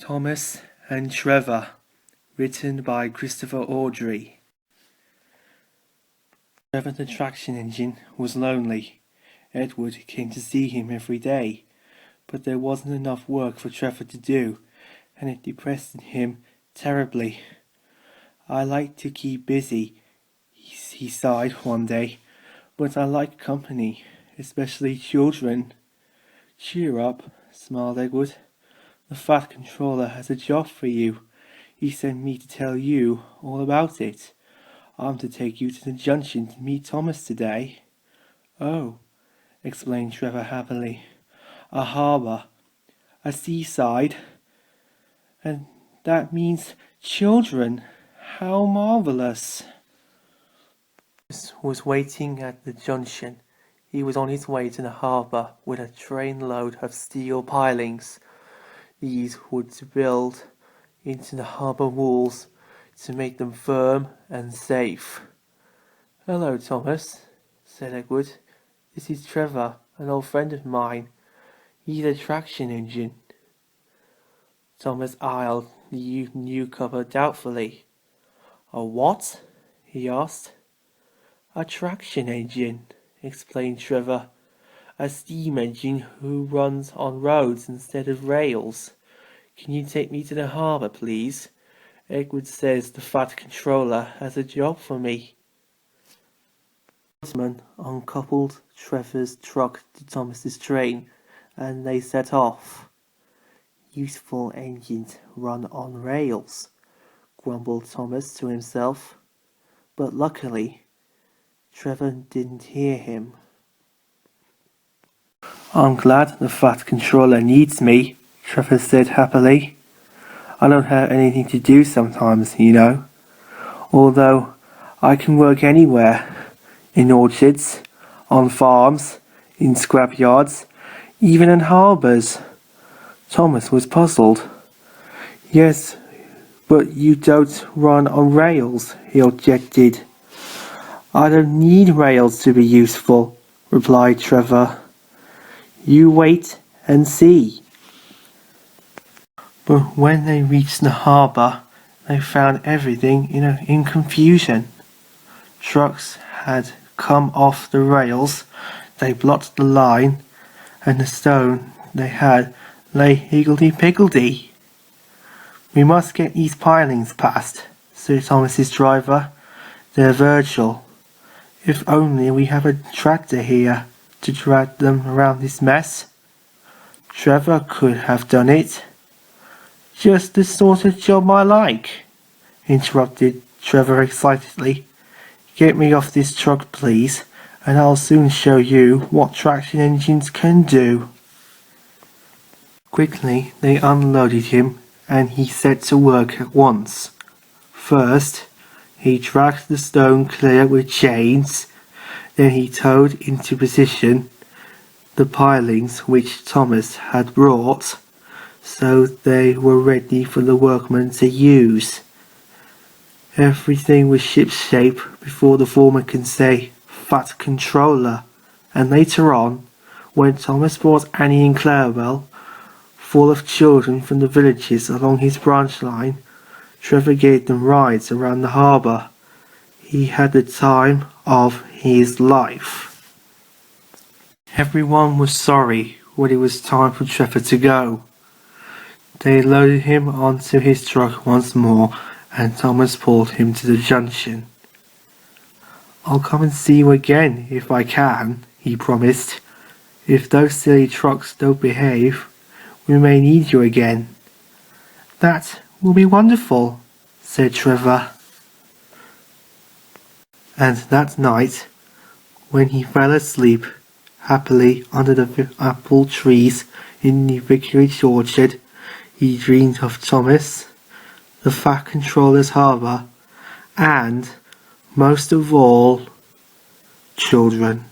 Thomas and Trevor, written by Christopher Audrey. Trevor the traction engine was lonely. Edward came to see him every day, but there wasn't enough work for Trevor to do, and it depressed him terribly. "I like to keep busy," he sighed one day, "but I like company, especially children." "Cheer up," smiled Edward. "The Fat Controller has a job for you. He sent me to tell you all about it. I'm to take you to the junction to meet Thomas today." "Oh," explained Trevor happily. "A harbour, a seaside, and that means children. How marvellous!" Thomas was waiting at the junction. He was on his way to the harbour with a trainload of steel pilings. These were to build into the harbour walls to make them firm and safe. "Hello, Thomas," said Edward. "This is Trevor, an old friend of mine. He's a traction engine." Thomas eyed the newcomer doubtfully. "A what?" he asked. "A traction engine," explained Trevor. "A steam engine who runs on roads instead of rails. Can you take me to the harbour, please? Edward says the Fat Controller has a job for me." The postman uncoupled Trevor's truck to Thomas's train, and they set off. "Useful engines run on rails," grumbled Thomas to himself. But luckily, Trevor didn't hear him. "I'm glad the Fat Controller needs me," Trevor said happily. "I don't have anything to do sometimes, you know. Although I can work anywhere. In orchards, on farms, in scrapyards, even in harbours." Thomas was puzzled. "Yes, but you don't run on rails," he objected. "I don't need rails to be useful," replied Trevor. "You wait and see." But when they reached the harbour, they found everything in confusion. Trucks had come off the rails, they blocked the line, and the stone they had lay higgledy-piggledy. "We must get these pilings past," said Thomas's driver. "They're Virgil. If only we have a tractor here to drag them around this mess." Trevor could have done it. "Just the sort of job I like," interrupted Trevor excitedly. "Get me off this truck, please, and I'll soon show you what traction engines can do." Quickly they unloaded him, and he set to work at once. First, he dragged the stone clear with chains. Then he towed into position the pilings which Thomas had brought, so they were ready for the workmen to use. Everything was shipshape before the foreman could say "Fat Controller," and later on, when Thomas brought Annie and Clarewell, full of children from the villages along his branch line, Trevor gave them rides around the harbour. He had the time of his life. Everyone was sorry when it was time for Trevor to go. They loaded him onto his truck once more, and Thomas pulled him to the junction. "I'll come and see you again if I can," he promised. "If those silly trucks don't behave, we may need you again." "That will be wonderful," said Trevor. And that night, when he fell asleep happily under the apple trees in the vicarage orchard, he dreamed of Thomas, the Fat Controller's harbour, and, most of all, children.